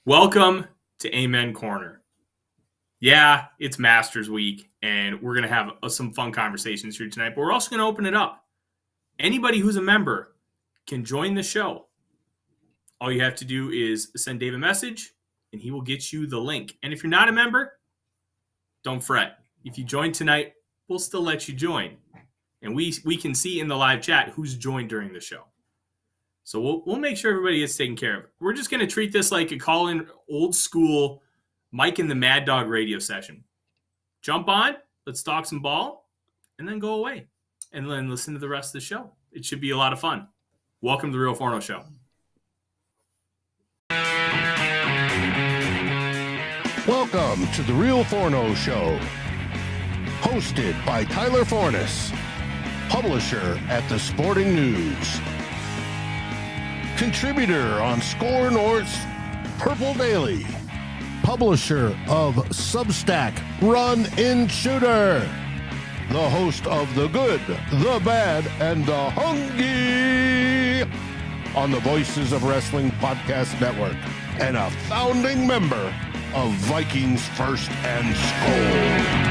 Welcome to Amen Corner. Yeah, it's Masters Week, and we're going to have some fun conversations here tonight, but we're also going to open it up. Anybody who's a member can join the show. All you have to do is send Dave a message, and he will get you the link. And if you're not a member, don't fret. If you join tonight, we'll still let you join. And we can see in the live chat who's joined during the show. So we'll make sure everybody gets taken care of. We're just going to treat this like a call-in old school Mike and the Mad Dog radio session. Jump on, let's talk some ball, and then go away. And then listen to the rest of the show. It should be a lot of fun. Welcome to the Real Forno Show. Welcome to the Real Forno Show. Hosted by Tyler Forness, publisher at The Sporting News. Contributor on SKOL North's Purple Daily. Publisher of Substack Run In Shooter. The host of The Good, The Bad, and The Hungry on the Voices of Wrestling Podcast Network. And a founding member of Vikings First and SKOL.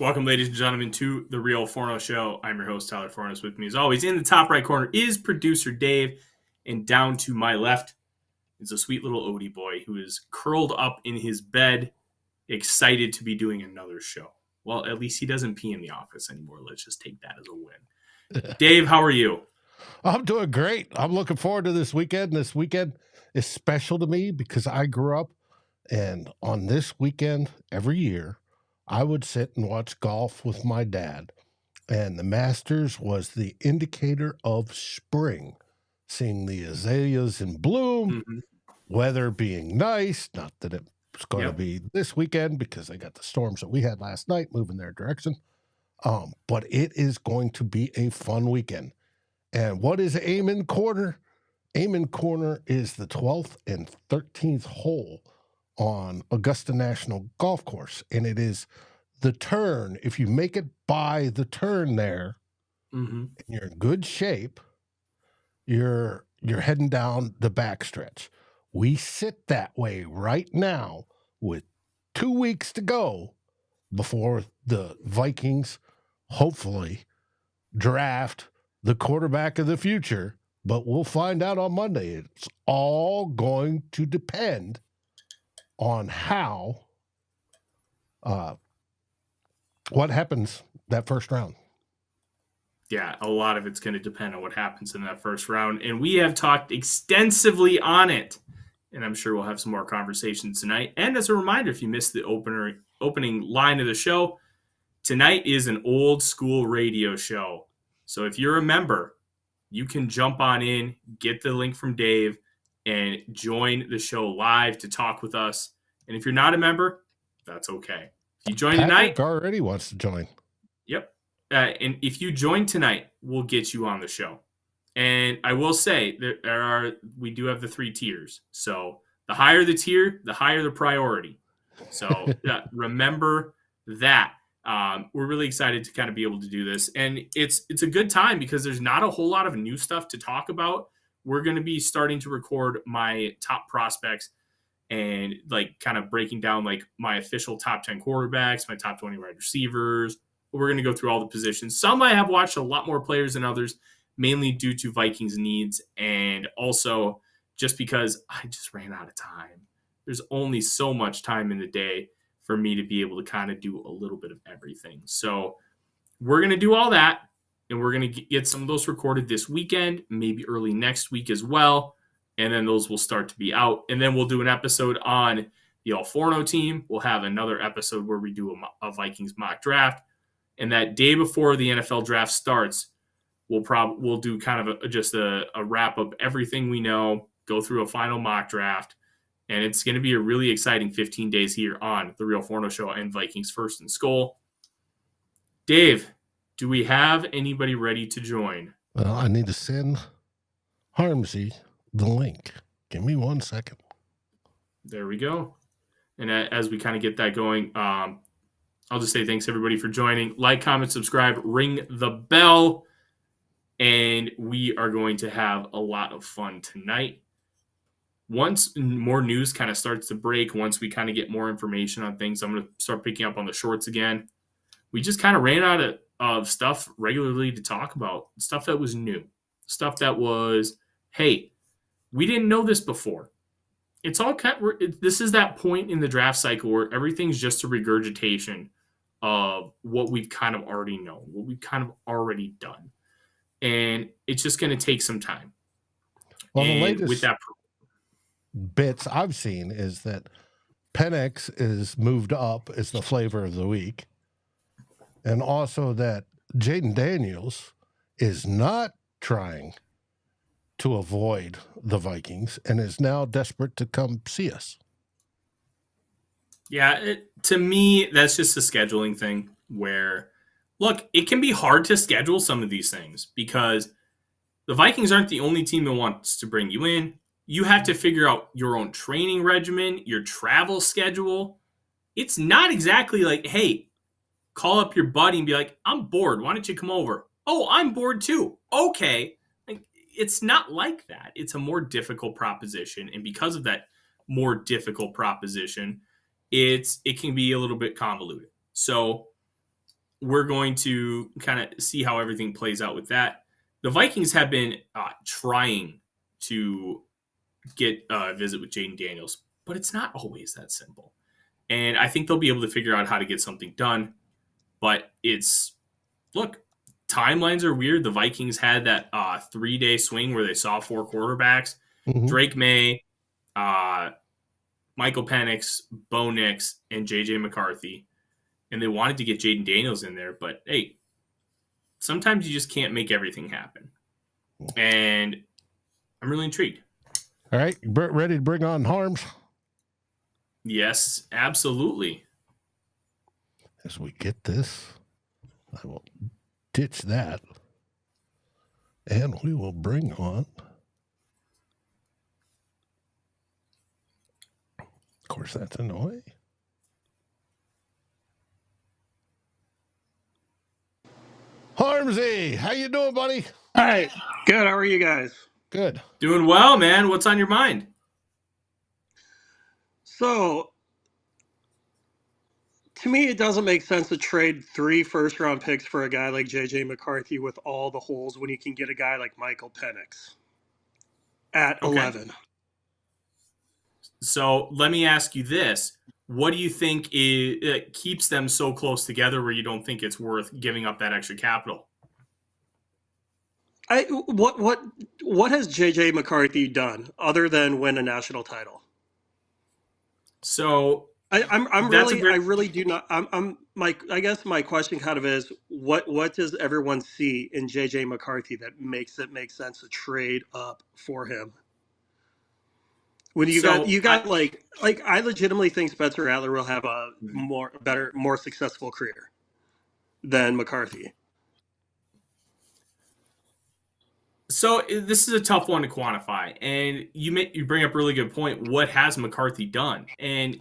Welcome, ladies and gentlemen, to the Real Forno Show. I'm your host, Tyler Forness. With me, as always, in the top right corner is producer Dave, and down to my left is a sweet little Odie boy who is curled up in his bed, excited to be doing another show. Well, at least he doesn't pee in the office anymore. Let's just take that as a win. Dave, how are you? I'm doing great. I'm looking forward to this weekend. This weekend is special to me because I grew up, and on this weekend every year, I would sit and watch golf with my dad. And the Masters was the indicator of spring, seeing the azaleas in bloom, weather being nice. Not that it's going to be this weekend because they got the storms that we had last night moving their direction. But it is going to be a fun weekend. And what is Amen Corner? Amen Corner is the 12th and 13th hole on Augusta National Golf Course. And it is the turn. If you make it by the turn there, and you're in good shape, you're heading down the backstretch. We sit that way right now with 2 weeks to go before the Vikings hopefully draft the quarterback of the future, but we'll find out on Monday. It's all going to depend on how, what happens that first round. Yeah, a lot of it's going to depend on what happens in that first round. And we have talked extensively on it. And I'm sure we'll have some more conversations tonight. And as a reminder, if you missed the opening line of the show, tonight is an old school radio show. So if you're a member, you can jump on in, get the link from Dave, and join the show live to talk with us. And if you're not a member, that's okay. If you join tonight, already wants to join. Yep. And if you join tonight, we'll get you on the show. And I will say we do have the 3 tiers. So the higher the tier, the higher the priority. So remember that. We're really excited to kind of be able to do this. And it's a good time because there's not a whole lot of new stuff to talk about. We're going to be starting to record my top prospects and like kind of breaking down like my official top 10 quarterbacks, my top 20 wide receivers. We're going to go through all the positions. Some I have watched a lot more players than others, mainly due to Vikings needs. And also just because I just ran out of time. There's only so much time in the day for me to be able to kind of do a little bit of everything. So we're going to do all that, and we're going to get some of those recorded this weekend, maybe early next week as well, and then those will start to be out. And then we'll do an episode on the Real Forno team. We'll have another episode where we do a Vikings mock draft, and that day before the NFL draft starts, we'll do kind of just a wrap up everything we know, go through a final mock draft. And it's going to be a really exciting 15 days here on the Real Forno Show and Vikings First and SKOL. Dave, do we have anybody ready to join? Well, I need to send Harmsy the link. Give me 1 second. There we go. And as we kind of get that going, I'll just say thanks, everybody, for joining. Like, comment, subscribe, ring the bell. And we are going to have a lot of fun tonight. once more news kind of starts to break, once we kind of get more information on things, I'm going to start picking up on the shorts again. We just kind of ran out of stuff regularly to talk about, stuff that was new, stuff that was, hey, we didn't know this before. It's all this is that point in the draft cycle where everything's just a regurgitation of what we've kind of already known, what we've kind of already done. And it's just going to take some time. Well, the And with latest that, bits I've seen is that Penix is moved up as the flavor of the week. And also that Jaden Daniels is not trying to avoid the Vikings and is now desperate to come see us. yeah, to me, that's just a scheduling thing where, look, it can be hard to schedule some of these things because the Vikings aren't the only team that wants to bring you in. You have to figure out your own training regimen, your travel schedule. It's not exactly like, hey, call up your buddy and be like, I'm bored. Why don't you come over? Oh, I'm bored too. Okay. Like, it's not like that. It's a more difficult proposition. And because of that more difficult proposition, it can be a little bit convoluted. So we're going to kind of see how everything plays out with that. The Vikings have been trying to get a visit with Jaden Daniels, but it's not always that simple. And I think they'll be able to figure out how to get something done. But look, timelines are weird. The Vikings had that 3-day swing where they saw 4 quarterbacks: Drake May, Michael Penix, Bo Nix, and J.J. McCarthy. And they wanted to get Jaden Daniels in there. But, hey, sometimes you just can't make everything happen. And I'm really intrigued. All right. Ready to bring on Harms? Yes, absolutely. As we get this, I will ditch that. And we will bring on, of course, that's in the way. Harmsy, how you doing, buddy? Hi, good. How are you guys? Good. Doing well, man. What's on your mind? So, to me, it doesn't make sense to trade 3 first-round picks for a guy like J.J. McCarthy with all the holes when you can get a guy like Michael Penix at 11. So let me ask you this. What do you think keeps them so close together where you don't think it's worth giving up that extra capital? What has J.J. McCarthy done other than win a national title? So I really do not. I guess my question kind of is, what does everyone see in J.J. McCarthy that makes it make sense to trade up for him? When you got I legitimately think Spencer Rattler will have a more successful career than McCarthy. So this is a tough one to quantify, and you bring up a really good point. What has McCarthy done? And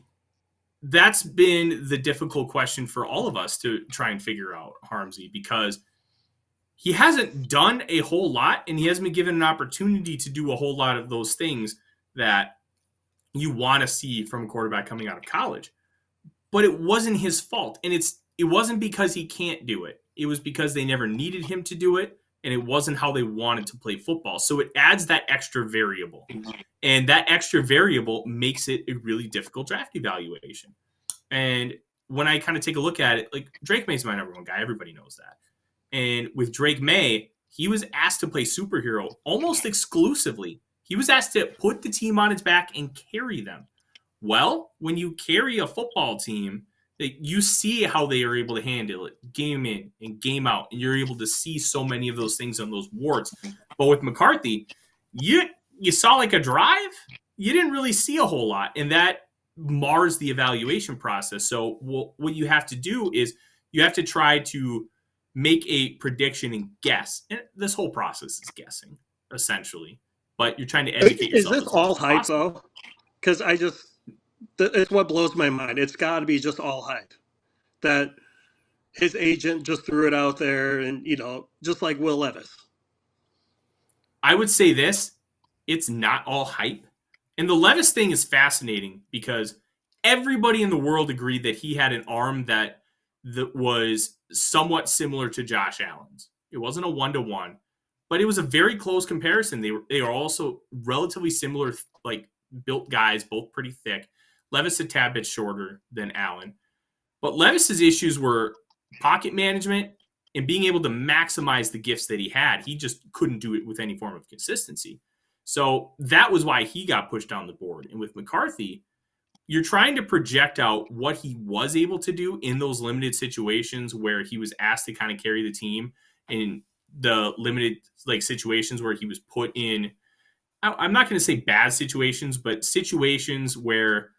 that's been the difficult question for all of us to try and figure out, Harmsy, because he hasn't done a whole lot, and he hasn't been given an opportunity to do a whole lot of those things that you want to see from a quarterback coming out of college. But it wasn't his fault, and it wasn't because he can't do it. It was because they never needed him to do it, and it wasn't how they wanted to play football. So it adds that extra variable. And that extra variable makes it a really difficult draft evaluation. And when I kind of take a look at it, like, Drake May's my number one guy. Everybody knows that. And with Drake May, he was asked to play superhero almost exclusively. He was asked to put the team on his back and carry them. Well, when you carry a football team, you see how they are able to handle it game in and game out, and you're able to see so many of those things on those warts. But with McCarthy, you saw like a drive, you didn't really see a whole lot, and that mars the evaluation process. So what you have to do is you have to try to make a prediction and guess. And this whole process is guessing, essentially. But you're trying to educate yourself. Is this all hype, though? Because it's what blows my mind. It's got to be just all hype. That his agent just threw it out there, and, just like Will Levis. I would say this: it's not all hype, And the Levis thing is fascinating because everybody in the world agreed that he had an arm that was somewhat similar to Josh Allen's. It wasn't a 1-to-1, but it was a very close comparison. They are also relatively similar, like built guys, both pretty thick. Levis a tad bit shorter than Allen. But Levis's issues were pocket management and being able to maximize the gifts that he had. He just couldn't do it with any form of consistency. So that was why he got pushed down the board. And with McCarthy, you're trying to project out what he was able to do in those limited situations where he was asked to kind of carry the team, in the limited like situations where he was put in, I'm not going to say bad situations, but situations where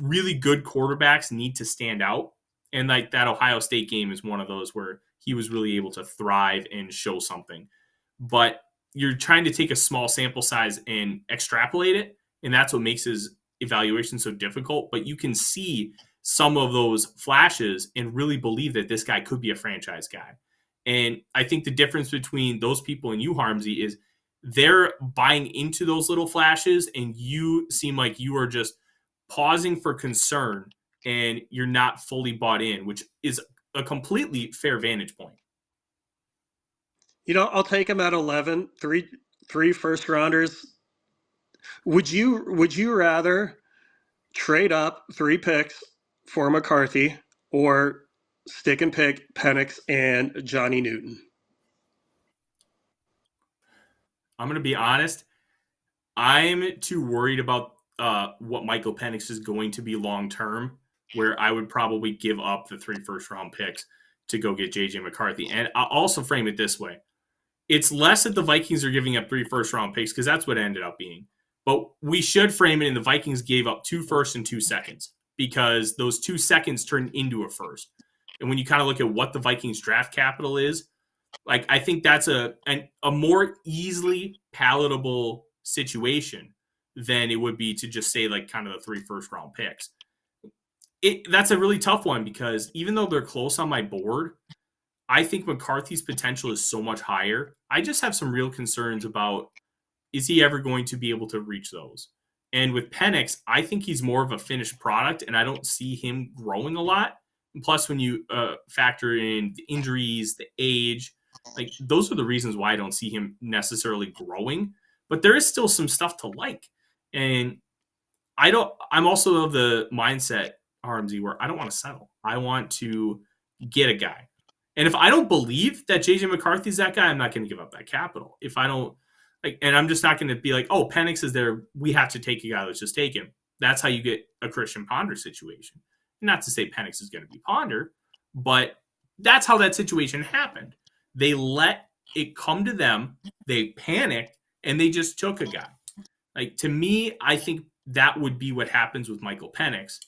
really good quarterbacks need to stand out. And like that Ohio State game is one of those where he was really able to thrive and show something. But you're trying to take a small sample size and extrapolate it. And that's what makes his evaluation so difficult. But you can see some of those flashes and really believe that this guy could be a franchise guy. And I think the difference between those people and you, Harmsy, is they're buying into those little flashes, and you seem like you are just pausing for concern and you're not fully bought in, which is a completely fair vantage point. You know, I'll take him at 11, three first rounders. Would you rather trade up 3 picks for McCarthy or stick and pick Penix and Johnny Newton? I'm going to be honest. I'm too worried about what Michael Penix is going to be long term, where I would probably give up the 3 first-round picks to go get J.J. McCarthy. And I'll also frame it this way. It's less that the Vikings are giving up 3 first-round picks, because that's what it ended up being. But we should frame it in the Vikings gave up 2 firsts and 2 seconds, because those 2 seconds turned into a first. And when you kind of look at what the Vikings draft capital is, like I think that's a more easily palatable situation than it would be to just say like kind of the 3 first-round picks. That's a really tough one, because even though they're close on my board, I think McCarthy's potential is so much higher. I just have some real concerns about, is he ever going to be able to reach those? And with Penix, I think he's more of a finished product, and I don't see him growing a lot. And plus, when you factor in the injuries, the age, like those are the reasons why I don't see him necessarily growing. But there is still some stuff to like. And I'm also of the mindset, RMZ, where I don't want to settle. I want to get a guy. And if I don't believe that JJ McCarthy's that guy, I'm not going to give up that capital. If I don't, like, and I'm just not going to be like, oh, Penix is there, we have to take a guy, let's just take him. That's how you get a Christian Ponder situation. Not to say Penix is going to be Ponder, but that's how that situation happened. They let it come to them, they panicked, and they just took a guy. Like, to me, I think that would be what happens with Michael Penix,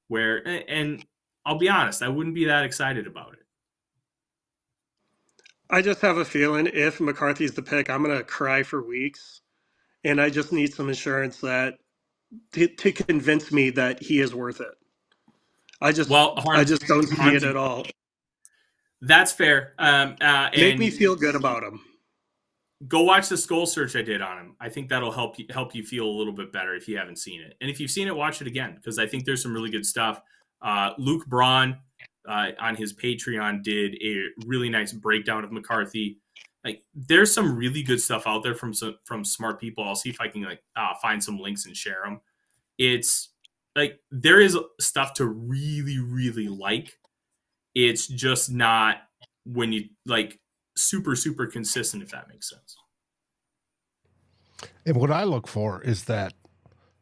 where, and I'll be honest, I wouldn't be that excited about it. I just have a feeling if McCarthy's the pick, I'm going to cry for weeks. And I just need some insurance that to convince me that he is worth it. I just don't see it at all. That's fair. Make me feel good about him. Go watch the SKOL search I did on him. I think that'll help you feel a little bit better if you haven't seen it. And if you've seen it, watch it again, because I think there's some really good stuff. Luke Braun on his Patreon did a really nice breakdown of McCarthy. Like, there's some really good stuff out there from smart people. I'll see if I can find some links and share them. It's like there is stuff to really, really like. It's just not when you like super, super consistent, if that makes sense. And what I look for is that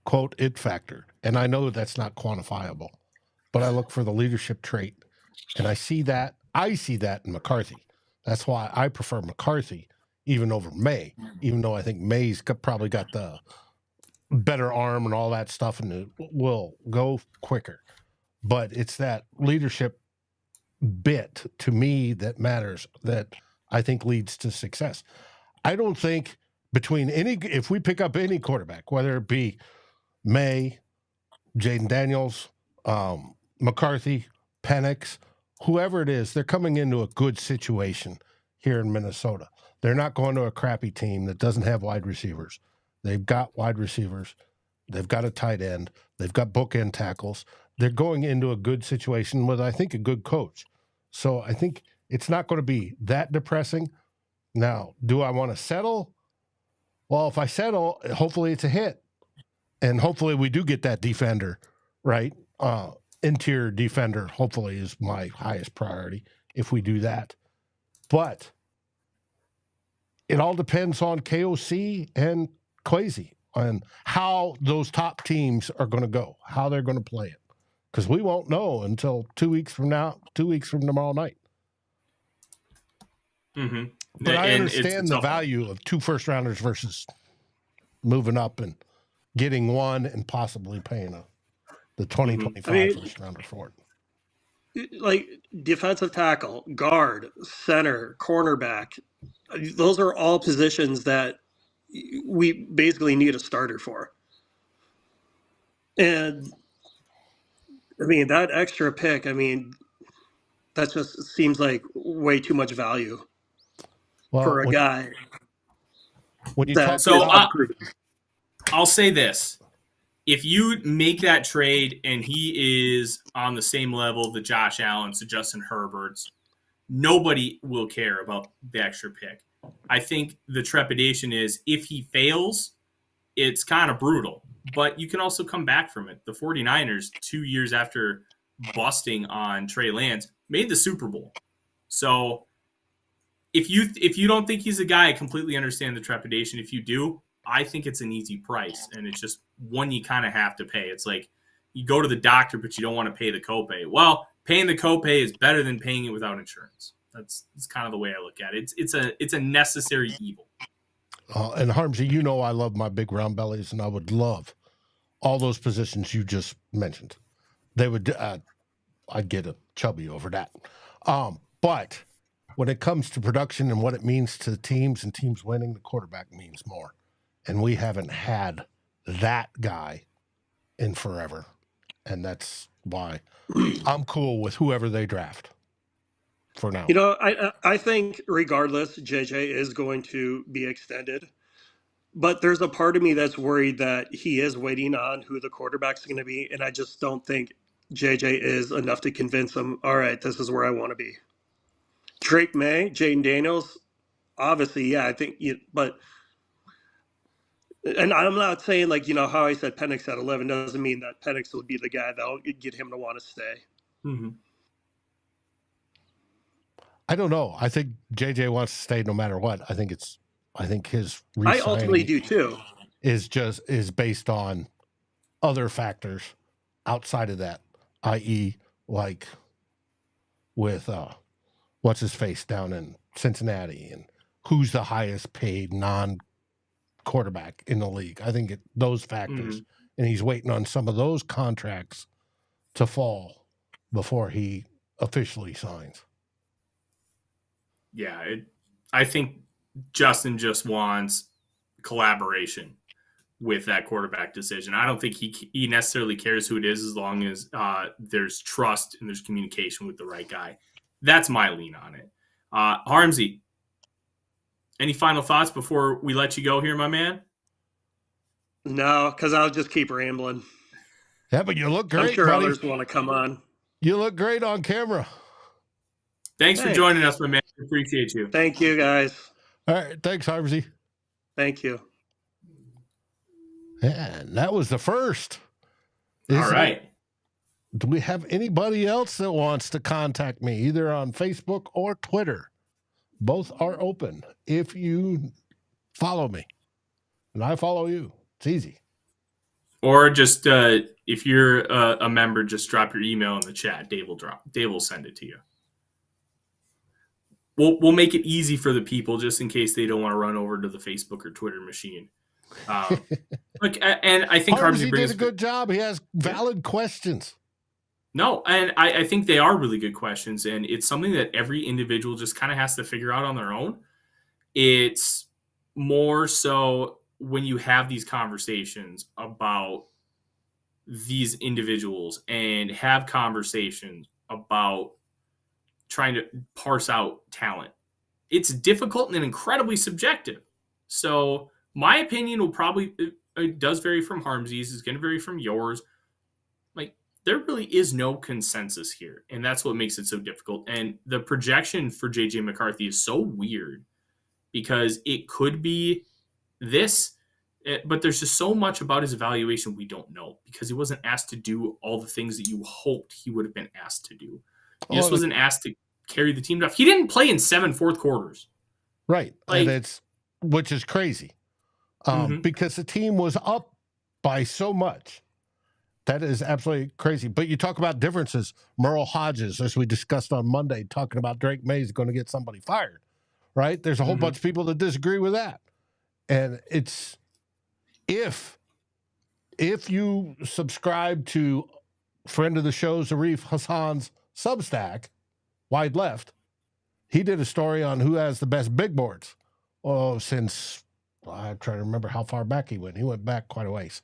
quote it factor. And I know that's not quantifiable, but I look for the leadership trait. And I see that in McCarthy. That's why I prefer McCarthy even over May, even though I think May's probably got the better arm and all that stuff, and it will go quicker. But it's that leadership bit to me that matters, that I think leads to success. I don't think if we pick up any quarterback, whether it be May, Jaden Daniels, McCarthy, Penix, whoever it is, they're coming into a good situation here in Minnesota. They're not going to a crappy team that doesn't have wide receivers. They've got wide receivers. They've got a tight end. They've got bookend tackles. They're going into a good situation with, I think, a good coach. So I think it's not going to be that depressing. Now, do I want to settle? Well, if I settle, hopefully it's a hit. And hopefully we do get that defender, right? Interior defender, hopefully, is my highest priority if we do that. But it all depends on KOC and Kwesi and how those top teams are going to go, how they're going to play it. Because we won't know until 2 weeks from now, 2 weeks from tomorrow night. Mm-hmm. But I And understand the value of 2 first-rounders versus moving up and getting one and possibly paying the 2025 first-rounder for it. Like defensive tackle, guard, center, cornerback, those are all positions that we basically need a starter for. And I mean, that extra pick, I mean, that just seems like way too much value for a guy. When you talk, I'll say this. If you make that trade and he is on the same level the Josh Allens, the Justin Herberts, nobody will care about the extra pick. I think the trepidation is if he fails, it's kind of brutal. But you can also come back from it. The 49ers, 2 years after busting on Trey Lance, made the Super Bowl. So if you don't think he's a guy, I completely understand the trepidation. If you do, I think it's an easy price, and it's just one you kind of have to pay. It's like you go to the doctor, but you don't want to pay the copay. Well, paying the copay is better than paying it without insurance. That's kind of the way I look at it. It's a necessary evil. And Harmsy, you know I love my big round bellies, and I would love all those positions you just mentioned. They would, I'd get a chubby over that. But when it comes to production and what it means to teams and teams winning, the quarterback means more. And we haven't had that guy in forever. And that's why I'm cool with whoever they draft for now. You know, I think regardless, JJ is going to be extended. But there's a part of me that's worried that he is waiting on who the quarterback's going to be. And I just don't think JJ is enough to convince him, all right, this is where I want to be. Drake May, Jaden Daniels, obviously, yeah, I think, but, and I'm not saying like, you know, how I said Penix at 11 doesn't mean that Penix would be the guy that'll get him to want to stay. Mm-hmm. I don't know. I think JJ wants to stay no matter what. I think his I ultimately do too. Is based on other factors outside of that, i.e., like with what's his face down in Cincinnati and who's the highest paid non-quarterback in the league. I think those factors, and he's waiting on some of those contracts to fall before he officially signs. Yeah, I think Justin just wants collaboration with that quarterback decision. I don't think he necessarily cares who it is as long as there's trust and there's communication with the right guy. That's my lean on it. Harmsy, any final thoughts before we let you go here, my man? No, because I'll just keep rambling. Yeah, but you look great. I'm sure buddy. others want to come on. You look great on camera. Thanks for joining us, my man. Appreciate you. Thank you, guys. All right. Thanks, Harmsy. Thank you. And that was the first. All right. Do we have anybody else that wants to contact me, either on Facebook or Twitter? Both are open. If you follow me and I follow you, it's easy. Or just if you're a member, just drop your email in the chat. Dave will send it to you. We'll make it easy for the people just in case they don't want to run over to the Facebook or Twitter machine. Look, and I think Harmsy did a good job. He has valid questions. No, and I think they are really good questions, and it's something that every individual just kind of has to figure out on their own. It's more so when you have these conversations about these individuals and have conversations about trying to parse out talent. It's difficult and incredibly subjective. So my opinion will probably, It does vary from Harmsy's. It's going to vary from yours. Like, there really is no consensus here, and that's what makes it so difficult. And the projection for JJ McCarthy is so weird because it could be this, but there's just so much about his evaluation we don't know because he wasn't asked to do all the things that you hoped he would have been asked to do. He just wasn't asked to carry the team enough. He didn't play in 7 fourth quarters. Right. And which is crazy because the team was up by so much. That is absolutely crazy. But you talk about differences. Merle Hodges, as we discussed on Monday, talking about Drake May's going to get somebody fired, right? There's a whole bunch of people that disagree with that. And it's if you subscribe to friend of the show, Zarif Hassan's Substack, Wide Left, he did a story on who has the best big boards. Oh, since I'm trying to remember how far back he went. He went back quite a ways.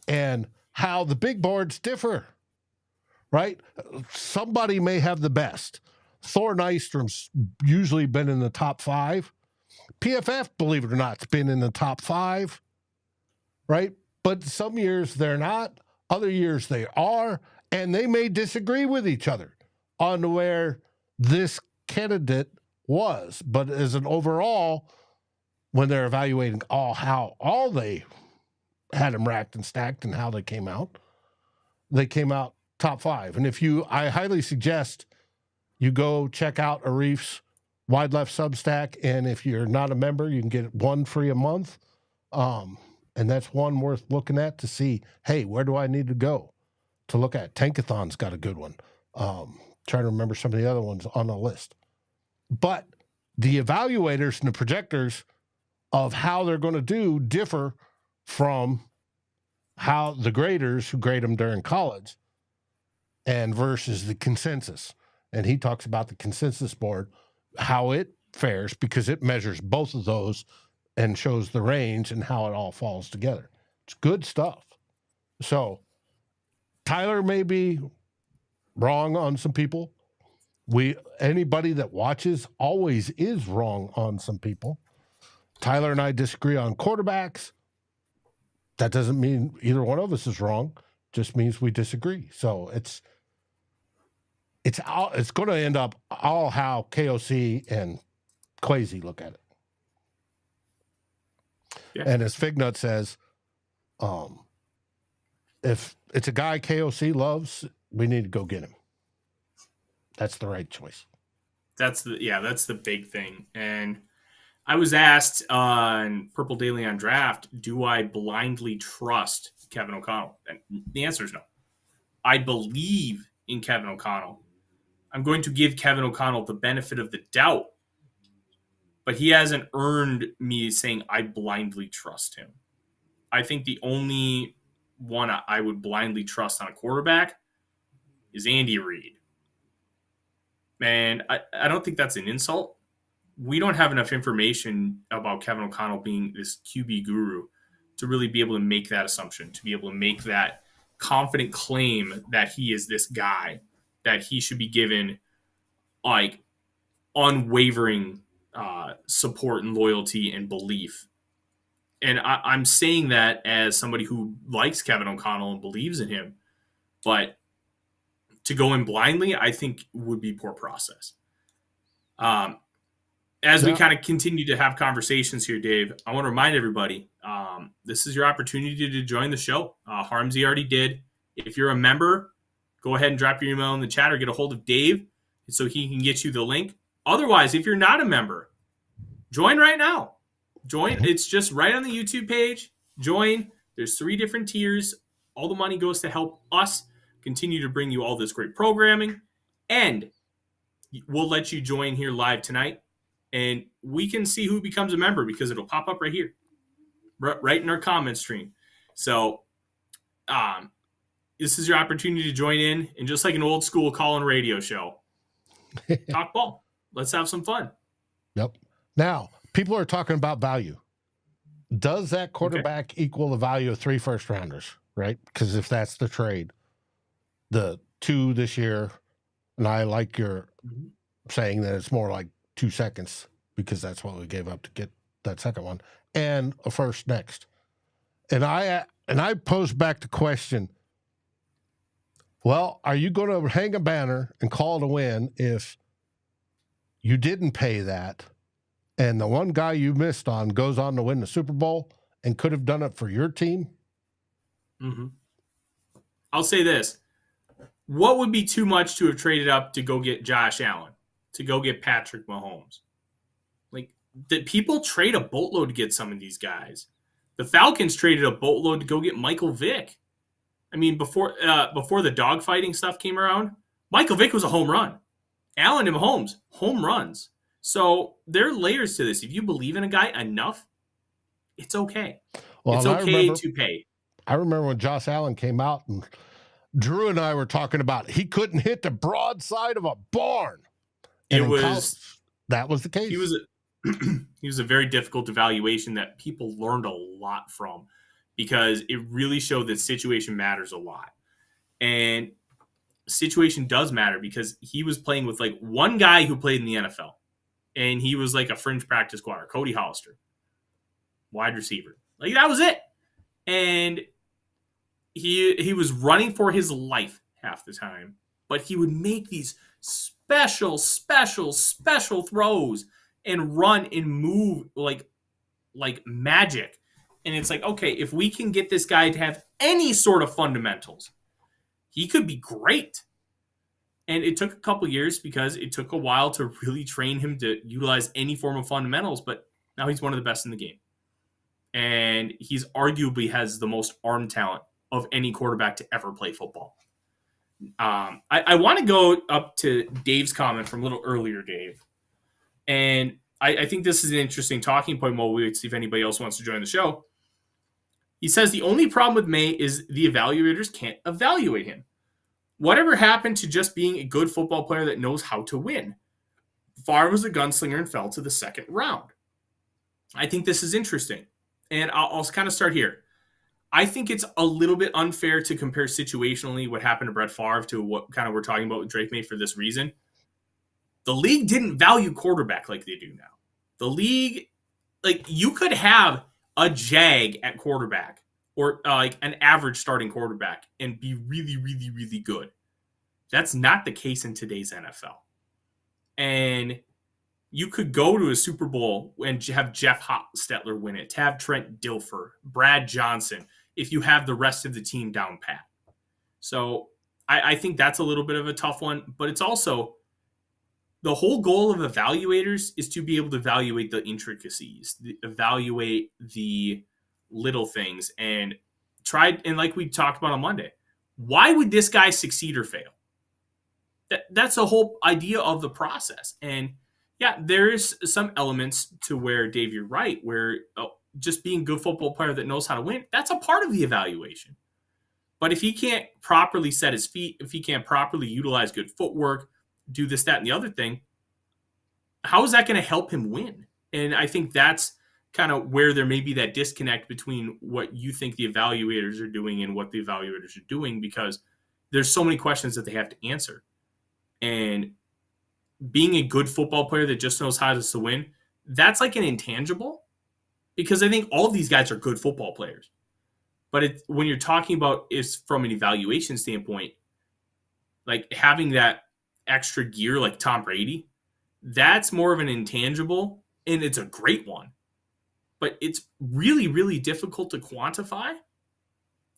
And how the big boards differ, right? Somebody may have the best. Thor Nystrom's usually been in the top 5. PFF, believe it or not, has been in the top 5, right? But some years they're not. Other years they are. And they may disagree with each other on where this candidate was. But as an overall, when they're evaluating how they had them racked and stacked and how they came out top 5. And I highly suggest you go check out Arif's Wide Left Substack. And if you're not a member, you can get 1 free a month. And that's one worth looking at to see, hey, where do I need to go to look at? Tankathon's got a good one. Trying to remember some of the other ones on the list. But the evaluators and the projectors of how they're going to do differ from how the graders who grade them during college and versus the consensus. And he talks about the consensus board, how it fares, because it measures both of those and shows the range and how it all falls together. It's good stuff. So Tyler may be wrong on some people. Anybody that watches always is wrong on some people. Tyler and I disagree on quarterbacks. That doesn't mean either one of us is wrong. Just means we disagree. So it's going to end up all how KOC and Kwesi look at it. Yeah. And as Fignut says, if it's a guy KOC loves, we need to go get him. That's the right choice. That's the big thing. And I was asked on Purple Daily on Draft, do I blindly trust Kevin O'Connell? And the answer is no. I believe in Kevin O'Connell. I'm going to give Kevin O'Connell the benefit of the doubt, but he hasn't earned me saying I blindly trust him. I think the only one I would blindly trust on a quarterback is Andy Reid. And I don't think that's an insult. We don't have enough information about Kevin O'Connell being this QB guru to really be able to make that assumption, to be able to make that confident claim that he is this guy, that he should be given like unwavering support and loyalty and belief. And I'm saying that as somebody who likes Kevin O'Connell and believes in him, but to go in blindly, I think would be poor process. As we kind of continue to have conversations here, Dave, I want to remind everybody, this is your opportunity to join the show. Harmsy already did. If you're a member, go ahead and drop your email in the chat or get a hold of Dave so he can get you the link. Otherwise, if you're not a member, join right now. Join. It's just right on the YouTube page. Join. There's 3 different tiers. All the money goes to help us continue to bring you all this great programming. And we'll let you join here live tonight. And we can see who becomes a member because it'll pop up right here, right in our comment stream. So this is your opportunity to join in. And just like an old school call-in radio show, talk ball. Let's have some fun. Yep. Now, people are talking about value. Does that quarterback equal the value of 3 first-rounders, right? Because if that's the trade, the 2 this year, and I like your saying that it's more like 2 seconds because that's what we gave up to get that second one. and a first next. And I pose back the question, well, are you going to hang a banner and call it a win if you didn't pay that and the one guy you missed on goes on to win the Super Bowl and could have done it for your team? Mm-hmm. I'll say this. What would be too much to have traded up to go get Josh Allen, to go get Patrick Mahomes? Like, the people trade a boatload to get some of these guys. The Falcons traded a boatload to go get Michael Vick. I mean, before the dogfighting stuff came around, Michael Vick was a home run. Allen and Mahomes, home runs. So there are layers to this. If you believe in a guy enough, it's okay. Well, it's okay to pay. I remember when Josh Allen came out and Drew and I were talking about he couldn't hit the broadside of a barn. And that was the case. He was a very difficult evaluation that people learned a lot from, because it really showed that situation matters a lot. And situation does matter, because he was playing with like one guy who played in the NFL, and he was like a fringe practice squatter, Cody Hollister, wide receiver. Like, that was it. And he was running for his life half the time, but he would make these special throws and run and move like magic. And it's like, okay, if we can get this guy to have any sort of fundamentals, he could be great. And it took a couple years, because it took a while to really train him to utilize any form of fundamentals, but now he's one of the best in the game. And he's arguably has the most arm talent of any quarterback to ever play football. I want to go up to Dave's comment from a little earlier, Dave. And I think this is an interesting talking point while we see if anybody else wants to join the show. He says the only problem with May is the evaluators can't evaluate him. Whatever happened to just being a good football player that knows how to win? Favre was a gunslinger and fell to the second round. I think this is interesting. And I'll kind of start here. I think it's a little bit unfair to compare situationally what happened to Brett Favre to what kind of we're talking about with Drake May for this reason. The league didn't value quarterback like they do now. The league, like, you could have a jag at quarterback or like an average starting quarterback and be really, really, really good. That's not the case in today's NFL. And you could go to a Super Bowl and have Jeff Hostetler win it, to have Trent Dilfer, Brad Johnson, if you have the rest of the team down pat. So I think that's a little bit of a tough one, but it's also the whole goal of evaluators is to be able to evaluate the intricacies, evaluate the little things, and like we talked about on Monday, why would this guy succeed or fail? That's the whole idea of the process. And yeah, there is some elements to where, Dave, you're right, where just being a good football player that knows how to win, that's a part of the evaluation. But if he can't properly set his feet, if he can't properly utilize good footwork, do this, that, and the other thing, how is that going to help him win? And I think that's kind of where there may be that disconnect between what you think the evaluators are doing and what the evaluators are doing, because there's so many questions that they have to answer. And being a good football player that just knows how to win, that's like an intangible, because I think all of these guys are good football players. But when you're talking about is from an evaluation standpoint, like having that extra gear like Tom Brady, that's more of an intangible, and it's a great one. But it's really, really difficult to quantify.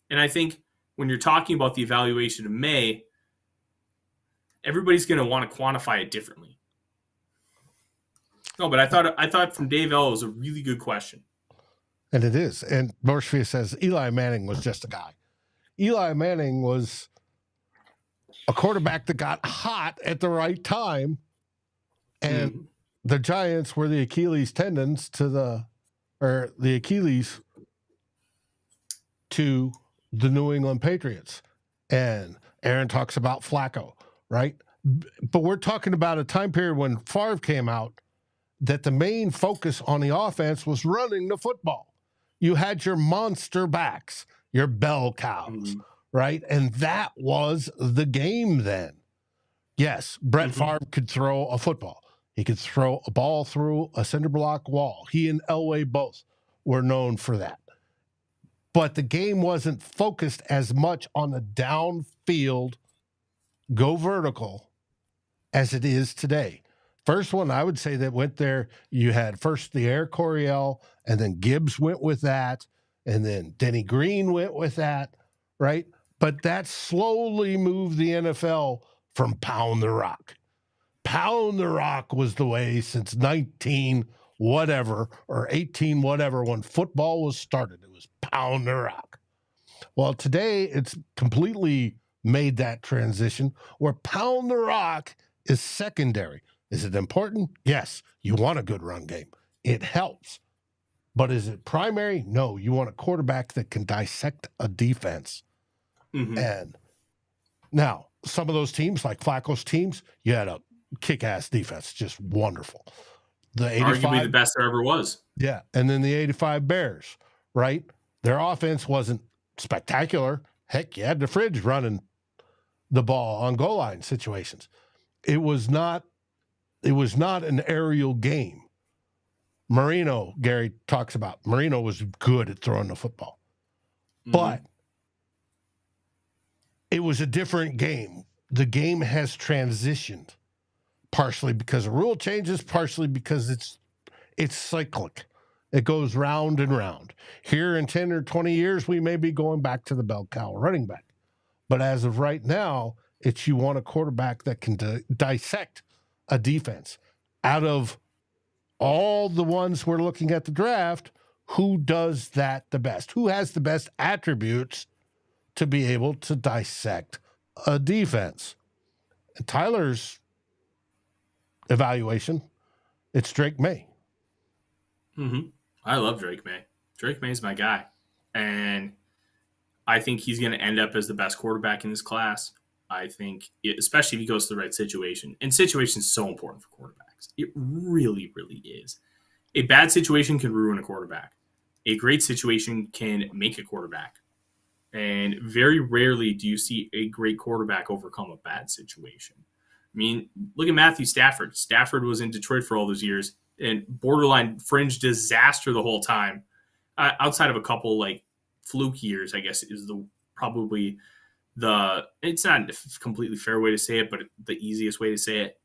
And I think when you're talking about the evaluation of May, everybody's going to want to quantify it differently. No, but I thought from Dave L, it was a really good question. And it is. And Morshvia says Eli Manning was just a guy. Eli Manning was a quarterback that got hot at the right time. And the Giants were the Achilles tendons the Achilles to the New England Patriots. And Aaron talks about Flacco, right? But we're talking about a time period when Favre came out that the main focus on the offense was running the football. You had your monster backs, your bell cows, right? And that was the game then. Yes, Brett Favre could throw a football. He could throw a ball through a cinder block wall. He and Elway both. were known for that. But the game wasn't focused as much on the downfield, go vertical, as it is today. First one I would say that went there, you had first the Air Coryell, and then Gibbs went with that, and then Denny Green went with that, right? But that slowly moved the NFL from pound the rock. Pound the rock was the way since 19 whatever or 18 whatever when football was started. It was pound the rock. Well, today it's completely made that transition where pound the rock is secondary. Is it important? Yes. You want a good run game. It helps. But is it primary? No. You want a quarterback that can dissect a defense. Mm-hmm. And now, some of those teams, like Flacco's teams, you had a kick-ass defense, just wonderful. The 85, arguably the best there ever was. Yeah. And then the 85 Bears, right? Their offense wasn't spectacular. Heck, you had the fridge running the ball on goal line situations. It was not an aerial game. Marino, Gary talks about, Marino was good at throwing the football. Mm-hmm. But it was a different game. The game has transitioned, partially because of rule changes, partially because it's cyclic. It goes round and round. Here in 10 or 20 years, we may be going back to the bell cow running back. But as of right now, it's you want a quarterback that can dissect a defense. Out of all the ones we're looking at the draft, who does that the best? Who has the best attributes to be able to dissect a defense? And Tyler's evaluation, it's Drake May. Mm-hmm. I love Drake May. Drake May's my guy. And I think he's going to end up as the best quarterback in this class. I think, especially if he goes to the right situation. And situation is so important for quarterbacks. It really, really is. A bad situation can ruin a quarterback. A great situation can make a quarterback. And very rarely do you see a great quarterback overcome a bad situation. I mean, look at Matthew Stafford. Stafford was in Detroit for all those years and borderline fringe disaster the whole time. Outside of a couple like fluke years, I guess is probably it's not a completely fair way to say it, but the easiest way to say it.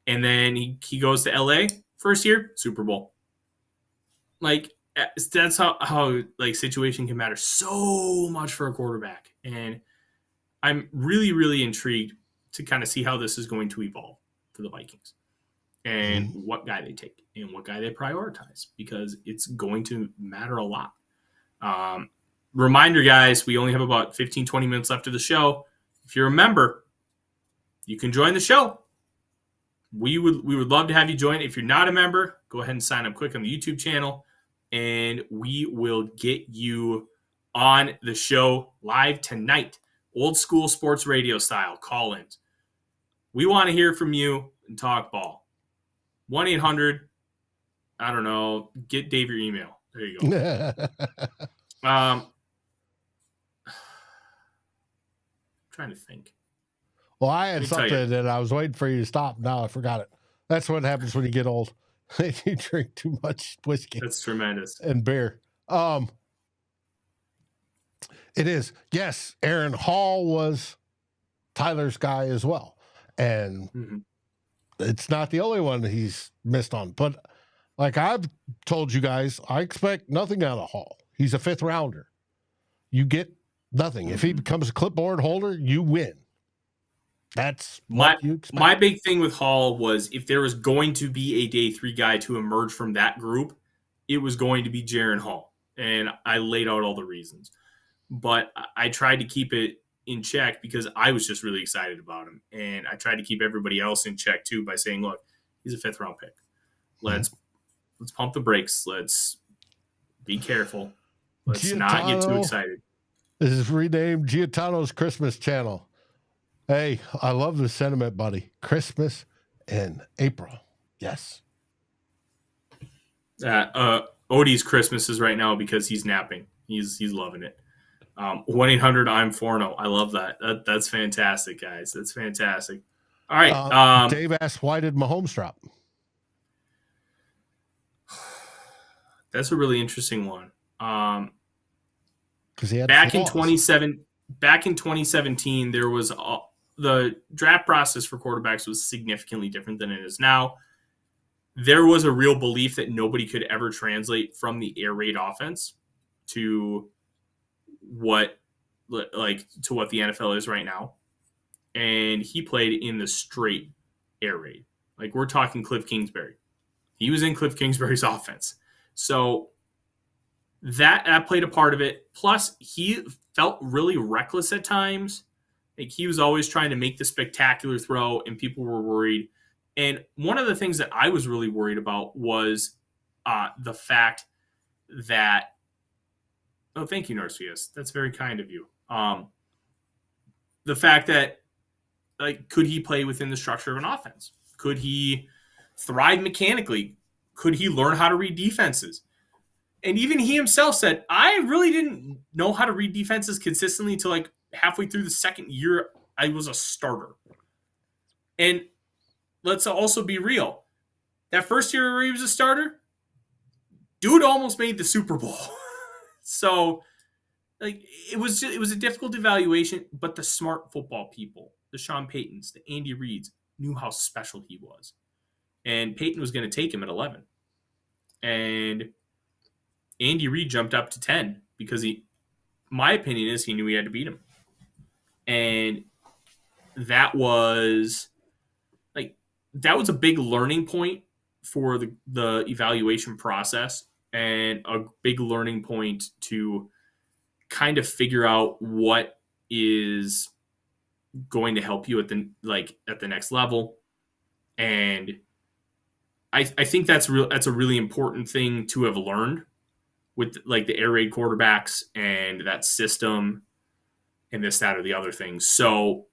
And then he goes to LA first year, Super Bowl. Like that's how like situation can matter so much for a quarterback. And I'm really, really intrigued to kind of see how this is going to evolve for the Vikings and what guy they take and what guy they prioritize, because it's going to matter a lot. Reminder, guys, we only have about 15, 20 minutes left of the show. If you're a member, you can join the show. We would love to have you join. If you're not a member, go ahead and sign up quick on the YouTube channel, and we will get you on the show live tonight. Old school sports radio style call-ins. We want to hear from you and talk ball. 1-800, I don't know, get Dave your email. There you go. Trying to think. Well, I had something that I was waiting for you to stop. Now I forgot it. That's what happens when you get old. You drink too much whiskey. That's tremendous. And beer. It is. Yes, Aaron Hall was Tyler's guy as well. And it's not the only one he's missed on. But like I've told you guys, I expect nothing out of Hall. He's a 5th rounder. You get nothing. If he becomes a clipboard holder, you win. That's what you expect. My big thing with Hall was if there was going to be a day 3 guy to emerge from that group, it was going to be Jaron Hall. And I laid out all the reasons. But I tried to keep it in check because I was just really excited about him. And I tried to keep everybody else in check too by saying, look, he's a 5th round pick. Let's pump the brakes. Let's be careful. Let's not get too excited. This is renamed Giotano's Christmas channel. Hey, I love the sentiment, buddy. Christmas in April. Yes. Odie's Christmas is right now because he's napping. He's loving it. 1-800 I'm Forno. I love that. That's fantastic, guys. That's fantastic. All right. Dave asked, why did Mahomes drop? That's a really interesting one. Because he had Back in flaws. back in 2017, there was the draft process for quarterbacks was significantly different than it is now. There was a real belief that nobody could ever translate from the air raid offense to what to what the NFL is right now. And he played in the straight air raid. Like we're talking Cliff Kingsbury. He was in Cliff Kingsbury's offense. So that played a part of it. Plus, he felt really reckless at times. Like he was always trying to make the spectacular throw, and people were worried. And one of the things that I was really worried about was the fact that. Oh, thank you, Narcius. That's very kind of you. The fact that, like, could he play within the structure of an offense? Could he thrive mechanically? Could he learn how to read defenses? And even he himself said, I really didn't know how to read defenses consistently until like halfway through the second year I was a starter. And let's also be real. That first year where he was a starter, dude almost made the Super Bowl. So like it was a difficult evaluation, but the smart football people, the Sean Paytons, the Andy Reeds, knew how special he was. And Payton was going to take him at 11. And Andy Reid jumped up to 10 because my opinion is he knew he had to beat him. And that was a big learning point for the evaluation process and a big learning point to kind of figure out what is going to help you at the next level. And I think that's a really important thing to have learned with like the air raid quarterbacks and that system and this, that, or the other thing. So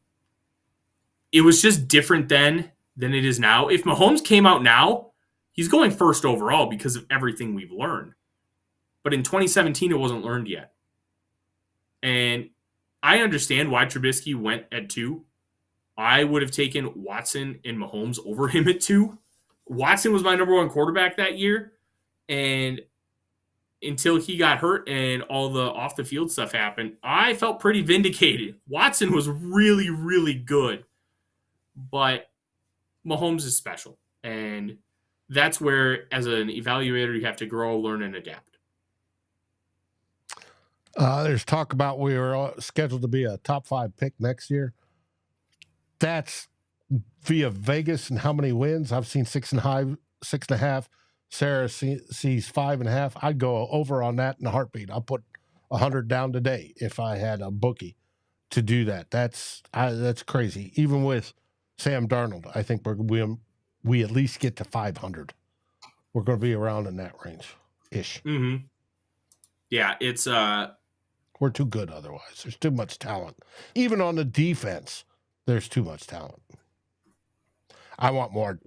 it was just different then than it is now. If Mahomes came out now, he's going first overall because of everything we've learned. But in 2017, it wasn't learned yet. And I understand why Trubisky went at 2. I would have taken Watson and Mahomes over him at 2. Watson was my number 1 quarterback that year. And until he got hurt and all the off the field stuff happened, I felt pretty vindicated. Watson was really, really good. But Mahomes is special. And that's where, as an evaluator, you have to grow, learn, and adapt. There's talk about we were scheduled to be a top 5 pick next year. That's via Vegas and how many wins. I've seen 6.5. Sarah sees 5.5. I'd go over on that in a heartbeat. I'll put 100 down today if I had a bookie to do that. That's crazy. Even with Sam Darnold, I think we at least get to 500. We're going to be around in that range ish. Mm-hmm. Yeah, it's we're too good otherwise. There's too much talent. Even on the defense, there's too much talent. I want more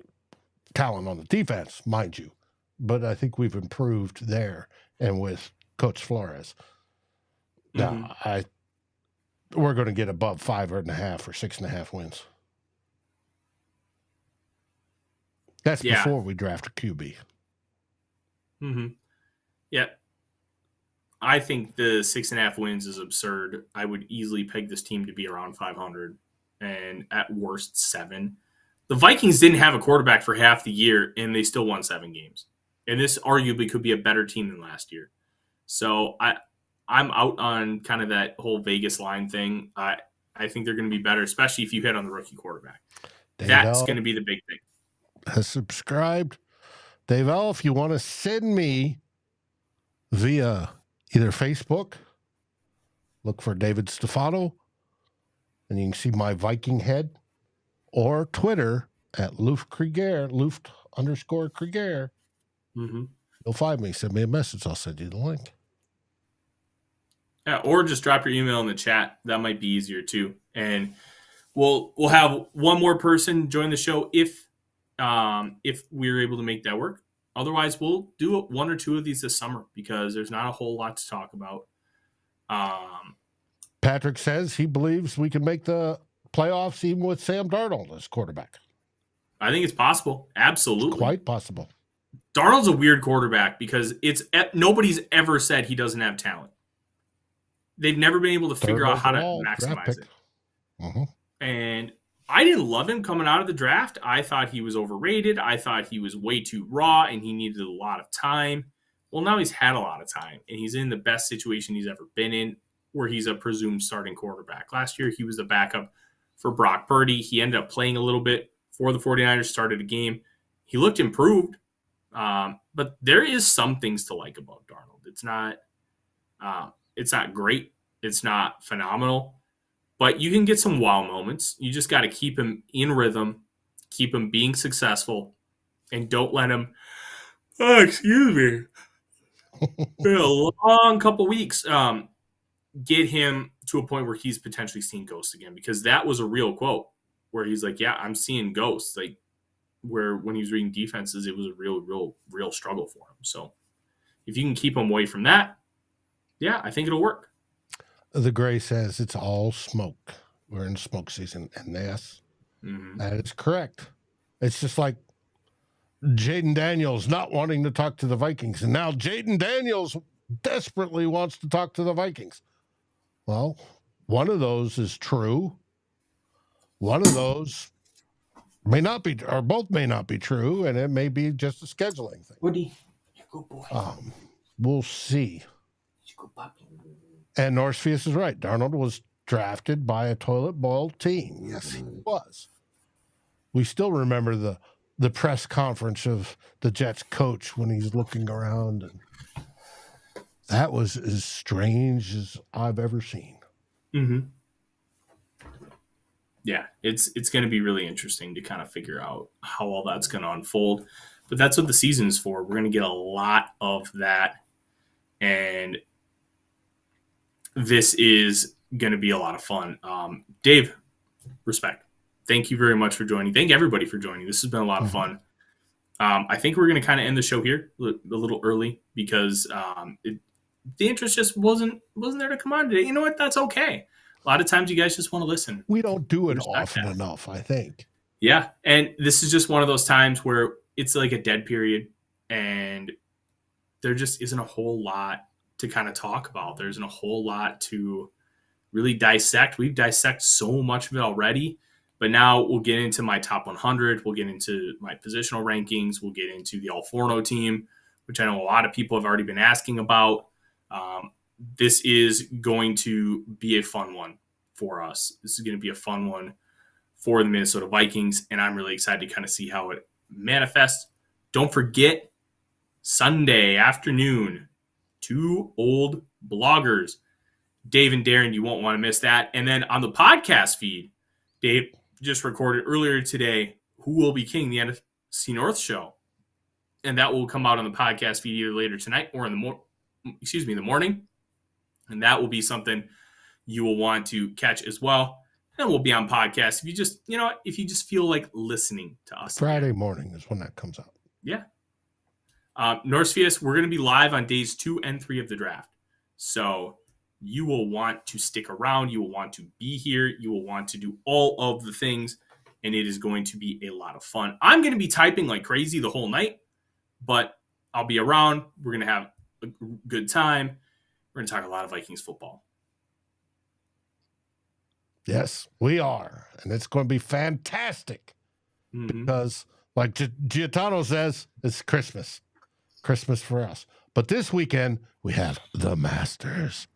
talent on the defense, mind you. But I think we've improved there and with Coach Flores. Now, we're going to get above 5.5 or 6.5 wins. That's before we draft a QB. Mm-hmm. Yeah. I think the 6.5 wins is absurd. I would easily peg this team to be around 500 and at worst 7. The Vikings didn't have a quarterback for half the year, and they still won 7 games. And this arguably could be a better team than last year. So I'm out on kind of that whole Vegas line thing. I think they're going to be better, especially if you hit on the rookie quarterback. That's going to be the big thing. Has subscribed. Dave L., if you want to send me via either Facebook, look for David Stefano, and you can see my Viking head, or Twitter at Luft_Krieger. Mm-hmm. You'll find me. Send me a message. I'll send you the link. Yeah, or just drop your email in the chat. That might be easier too. And we'll have one more person join the show if we're able to make that work. Otherwise, we'll do 1 or 2 of these this summer because there's not a whole lot to talk about. Patrick says he believes we can make the playoffs even with Sam Darnold as quarterback. I think it's possible. Absolutely. It's quite possible. Darnold's a weird quarterback because nobody's ever said he doesn't have talent. They've never been able to figure out how to maximize it. Mm-hmm. And I didn't love him coming out of the draft. I thought he was overrated. I thought he was way too raw and he needed a lot of time. Well, now he's had a lot of time and he's in the best situation he's ever been in, where he's a presumed starting quarterback. Last year, he was the backup for Brock Purdy. He ended up playing a little bit for the 49ers, started a game. He looked improved, but there is some things to like about Darnold. It's not great. It's not phenomenal, but you can get some wow moments. You just got to keep him in rhythm, keep him being successful, and don't let him, been a long couple weeks, get him to a point where he's potentially seeing ghosts again, because that was a real quote where he's like, yeah, I'm seeing ghosts. Like, where when he was reading defenses, it was a real struggle for him. So if you can keep him away from that, yeah, I think it'll work. The Gray says it's all smoke. We're in smoke season. And yes, that is correct. It's just like Jaden Daniels not wanting to talk to the Vikings. And now Jaden Daniels desperately wants to talk to the Vikings. Well, one of those is true. One of those may not be, or both may not be true, and it may be just a scheduling thing. Woody, you go, boy. We'll see. You go, puppy. And Norsefius is right. Darnold was drafted by a toilet bowl team. Yes, he was. We still remember the press conference of the Jets coach when he's looking around, and that was as strange as I've ever seen. Mm-hmm. Yeah, it's going to be really interesting to kind of figure out how all that's going to unfold. But that's what the season is for. We're going to get a lot of that, and this is going to be a lot of fun. Dave, respect. Thank you very much for joining. Thank everybody for joining. This has been a lot of fun. I think we're going to kind of end the show here a little early because the interest just wasn't there to come on today. You know what? That's okay. A lot of times you guys just want to listen. We don't do it often enough, I think. Yeah, and this is just one of those times where it's like a dead period and there just isn't a whole lot to kind of talk about. There isn't a whole lot to really dissect. We've dissected so much of it already, but now we'll get into my top 100. We'll get into my positional rankings. We'll get into the Real Forno team, which I know a lot of people have already been asking about. This is going to be a fun one for us. This is going to be a fun one for the Minnesota Vikings, and I'm really excited to kind of see how it manifests. Don't forget, Sunday afternoon, 2 old bloggers, Dave and Darren, you won't want to miss that. And then on the podcast feed, Dave just recorded earlier today, Who Will Be King, the NFC North show. And that will come out on the podcast feed either later tonight or in the morning. And that will be something you will want to catch as well. And we'll be on podcast. If you just feel like listening to us. Friday morning is when that comes out. Yeah. Norsefius, we're going to be live on days 2 and 3 of the draft. So you will want to stick around. You will want to be here. You will want to do all of the things. And it is going to be a lot of fun. I'm going to be typing like crazy the whole night, but I'll be around. We're going to have a good time. We're going to talk a lot of Vikings football. Yes, we are. And it's going to be fantastic because, like Giotano says, it's Christmas. Christmas for us. But this weekend, we have the Masters.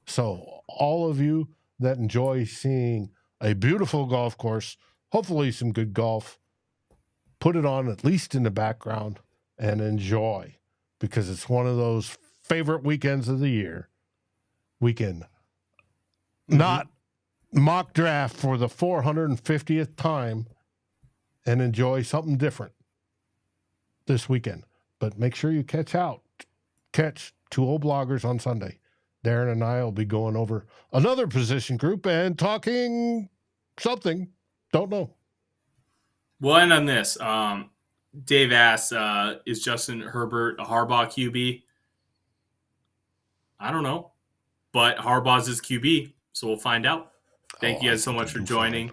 So all of you that enjoy seeing a beautiful golf course, hopefully some good golf, put it on at least in the background and enjoy, because it's one of those favorite weekends of the year. We can not mock draft for the 450th time and enjoy something different this weekend. But make sure you catch 2 old bloggers on Sunday. Darren and I will be going over another position group and talking something. Don't know. We'll end on this. Dave asks, is Justin Herbert a Harbaugh QB? I don't know. But Harbaugh's his QB, so we'll find out. Thank you guys so much for joining.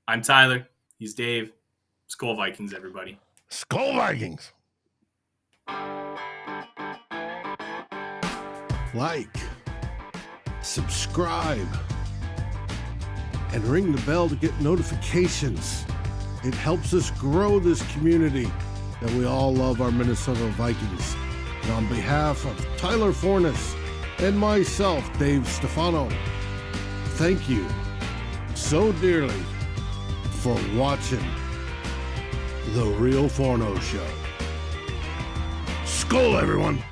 I'm Tyler. He's Dave. SKOL Vikings, everybody. SKOL Vikings. Like, subscribe, and ring the bell to get notifications. It helps us grow this community that we all love, our Minnesota Vikings. And on behalf of Tyler Forness and myself, Dave Stefano, thank you so dearly for watching The Real Forno Show. SKOL, everyone!